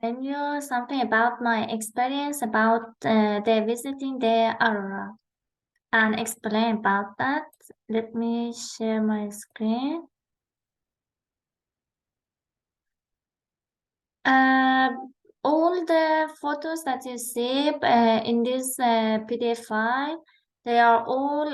tell you something about my experience about the visiting the Aurora and explain about that. Let me share my screen. Uh, all the photos that you see in this PDF file, they are all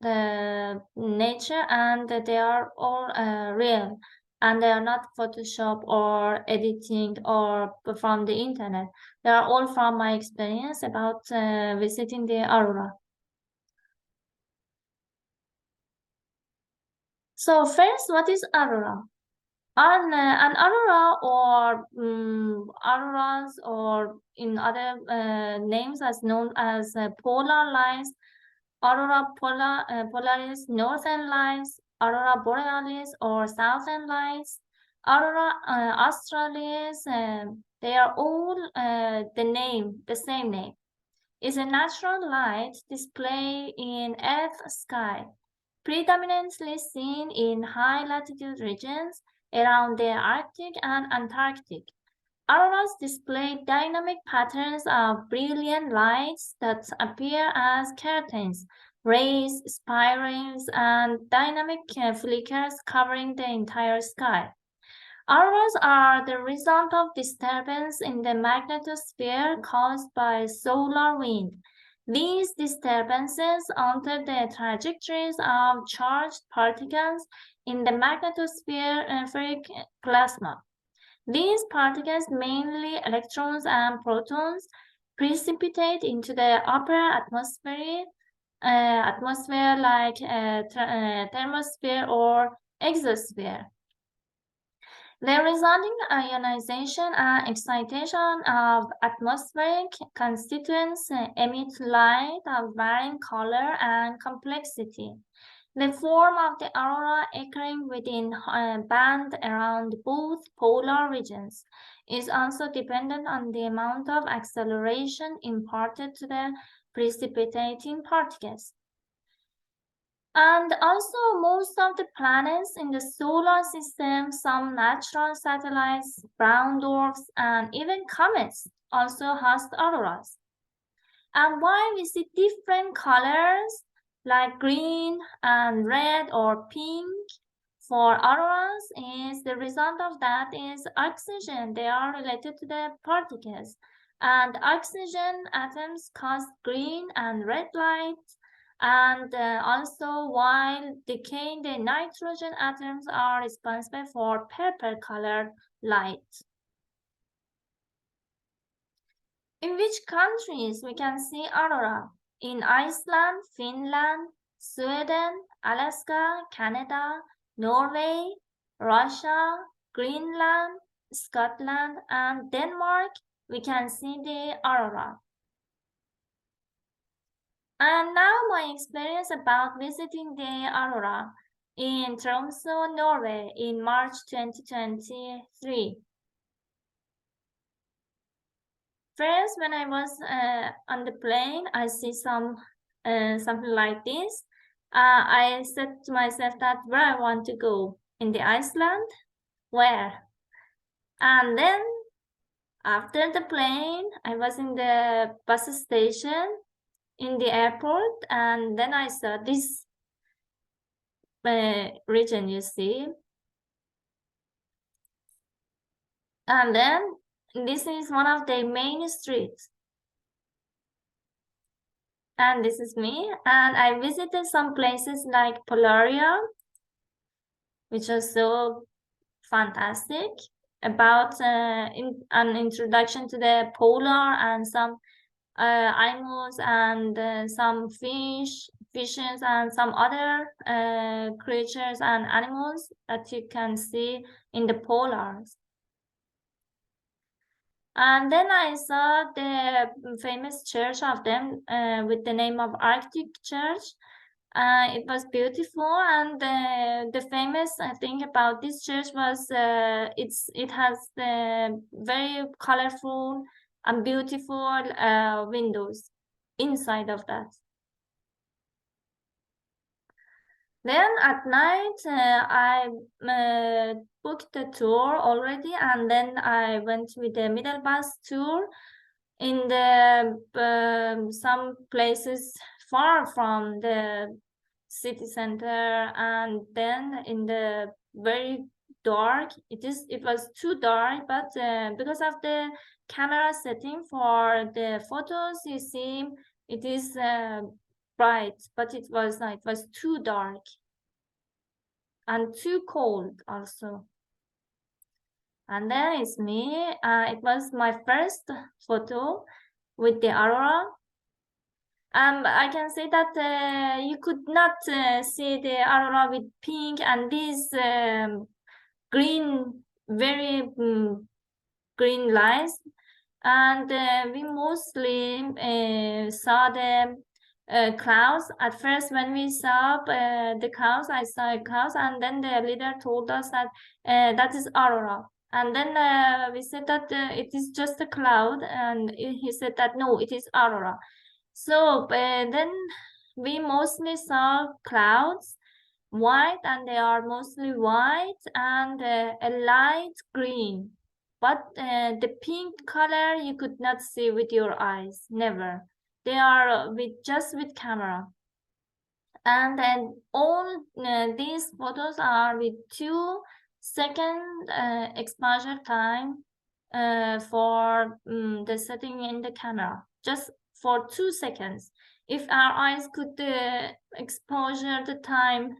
the nature and they are all real and they are not Photoshop or editing or from the internet. They are all from my experience about visiting the Aurora. So first, what is Aurora? An aurora or auroras or in other names as known as polar lights, aurora polaris, northern lights, aurora borealis or southern lights, aurora australis, they are all the same name. Is a natural light display in Earth sky predominantly seen in high latitude regions around the Arctic and Antarctic. Auroras display dynamic patterns of brilliant lights that appear as curtains, rays, spirals, and dynamic flickers covering the entire sky. Auroras are the result of disturbance in the magnetosphere caused by solar wind. These disturbances alter the trajectories of charged particles in the magnetospheric plasma. These particles, mainly electrons and protons, precipitate into the upper atmosphere like thermosphere or exosphere. The resulting ionization and excitation of atmospheric constituents emit light of varying color and complexity. The form of the aurora occurring within a band around both polar regions is also dependent on the amount of acceleration imparted to the precipitating particles. And also, most of the planets in the solar system, some natural satellites, brown dwarfs, and even comets also host auroras. And why we see different colors like green and red or pink for auroras is the result of that is oxygen. They are related to the particles. And oxygen atoms cause green and red light and also while decaying the nitrogen atoms are responsible for purple colored light. In which countries we can see aurora? In Iceland, Finland, Sweden, Alaska, Canada, Norway, Russia, Greenland, Scotland, and Denmark, we can see the aurora. And now my experience about visiting the Aurora in Tromso, Norway in March 2023. First, when I was on the plane, I see something like this. I said to myself that where I want to go in the Iceland, where? And then after the plane, I was in the bus station in the airport, and then I saw this region, you see. And then this is one of the main streets. And this is me. And I visited some places like Polaria, which was so fantastic, about an introduction to the polar and some animals and some fishes and some other creatures and animals that you can see in the polars. And then I saw the famous church of them with the name of Arctic Church. It was beautiful, and the famous thing about this church was it has very colorful and beautiful windows inside of that. Then at night, I booked the tour already, and then I went with the middle bus tour in the some places far from the city center, and then in the very dark. It was too dark, but because of the camera setting for the photos, you see, it is bright, but it was not. It was too dark and too cold also. And then it's me. It was my first photo with the aurora. I can say that you could not see the aurora with pink and these green, very green lines. And we mostly saw the clouds. At first, when we saw the clouds, I saw clouds, and then the leader told us that that is aurora. And then we said that it is just a cloud, and he said that no, it is aurora. So then we mostly saw clouds, white, and they are mostly white and a light green. But the pink color you could not see with your eyes, never. They are with just with camera. And then all these photos are with 2 second exposure time for the setting in the camera, just for 2 seconds. If our eyes could exposure the time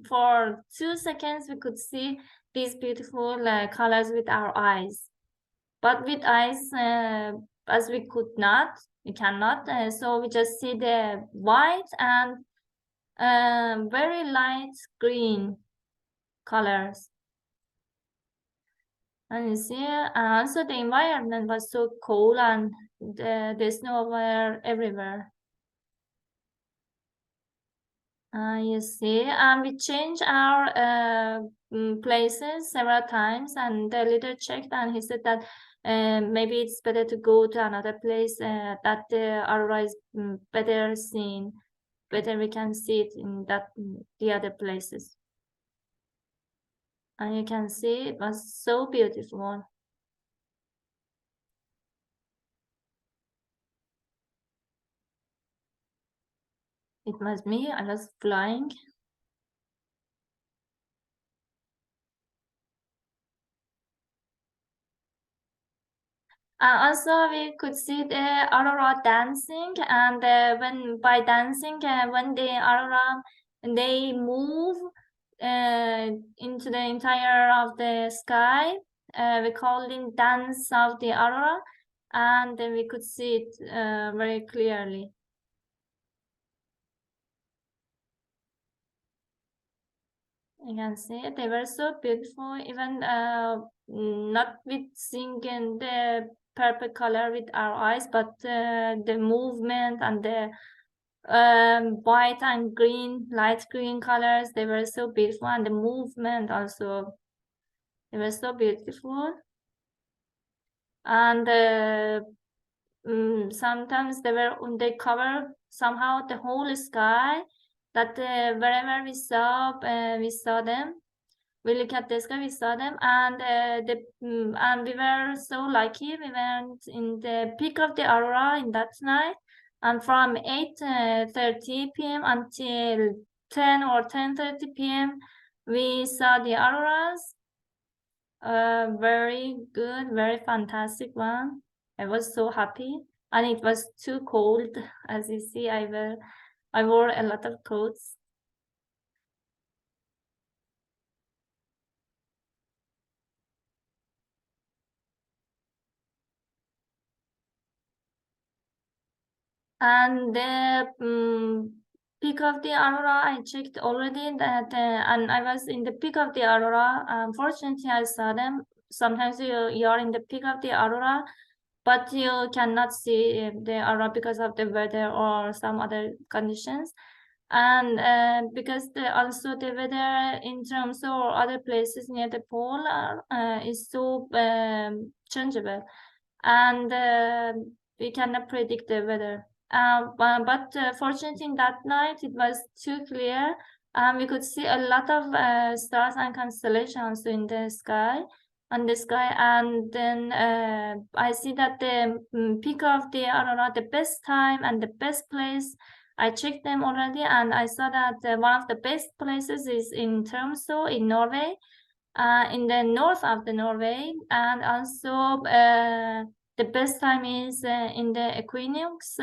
for 2 seconds, we could see these beautiful colors with our eyes. But with eyes, as we cannot, so we just see the white and very light green colors. And you see, also the environment was so cold and the snow were everywhere. You see, we changed our places several times, and the leader checked, and he said that maybe it's better to go to another place that the aurora is better seen, better we can see it in that the other places. And you can see it was so beautiful. It was me, I was flying. Also, we could see the aurora dancing, and when by dancing, when the aurora they move into the entire of the sky, we call it dance of the aurora, and then we could see it very clearly. You can see they were so beautiful, even not with singing the purple color with our eyes, but the movement and the white and green, light green colors, they were so beautiful, and the movement also, they were so beautiful. And sometimes they cover somehow the whole sky, that wherever we saw them, we look at the sky, we saw them, and and we were so lucky. We went in the peak of the aurora in that night, and from 8:30 p.m. until 10 or 10:30 p.m. we saw the auroras. Very good, very fantastic one. I was so happy, and it was too cold. As you see, I wore a lot of coats. And the peak of the aurora, I checked already that, and I was in the peak of the aurora. Unfortunately, I saw them. Sometimes you are in the peak of the aurora, but you cannot see the aurora because of the weather or some other conditions. And because also the weather in Tromso or other places near the pole is so changeable, and we cannot predict the weather. But fortunately, that night it was too clear, We could see a lot of stars and constellations in the sky, and then I see that the peak of the aurora, the best time and the best place. I checked them already, and I saw that one of the best places is in Tromso in Norway, in the north of the Norway, and also the best time is in the equinox.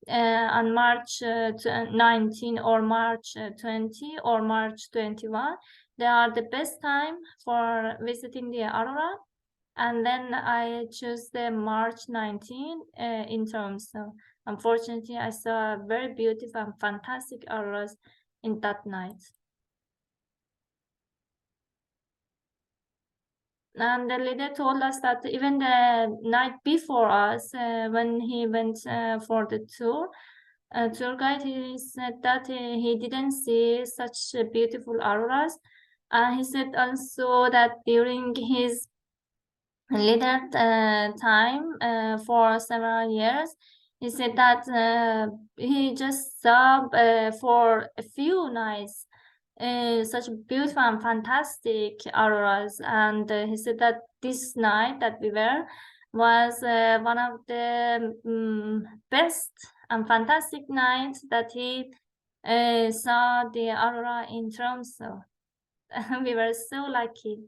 On March 19 or March 20 or March 21. They are the best time for visiting the Aurora. And then I choose the March 19 in terms. So unfortunately, I saw very beautiful and fantastic auroras in that night. And the leader told us that even the night before us, when he went for the tour guide, he said that he didn't see such beautiful auroras. He said also that during his later time for several years, he said that he just saw for a few nights such beautiful and fantastic auroras, and he said that this night that we were was one of the best and fantastic nights that he saw the aurora in Tromso. We were so lucky.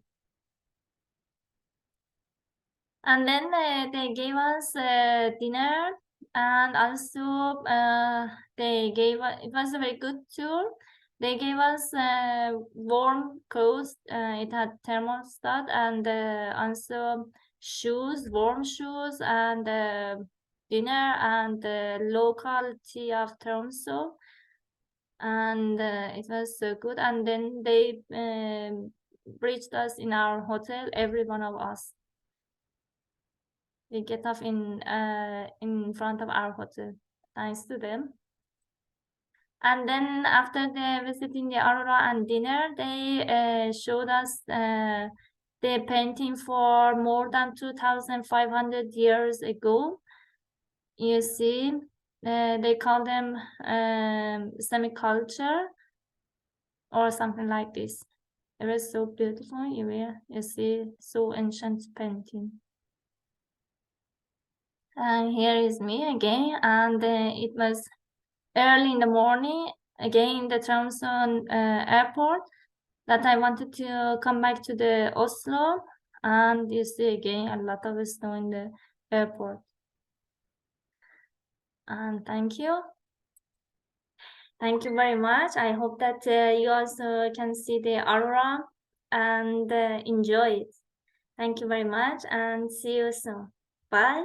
And then they gave us dinner, and also they gave us, it was a very good tour. They gave us warm clothes. It had thermostat, and also shoes, warm shoes, and dinner, and local tea of Tromso. And it was so good. And then they reached us in our hotel, every one of us. We get off in front of our hotel, thanks to them. And then after the visiting the Aurora and dinner, they showed us the painting for more than 2,500 years ago. You see, they call them semi-culture or something like this. It was so beautiful. You see, so ancient painting. Here is me again, and it was early in the morning, again in the Tromso airport, that I wanted to come back to the Oslo, and you see again a lot of snow in the airport. And thank you. Thank you very much. I hope that you also can see the aurora and enjoy it. Thank you very much, and see you soon. Bye.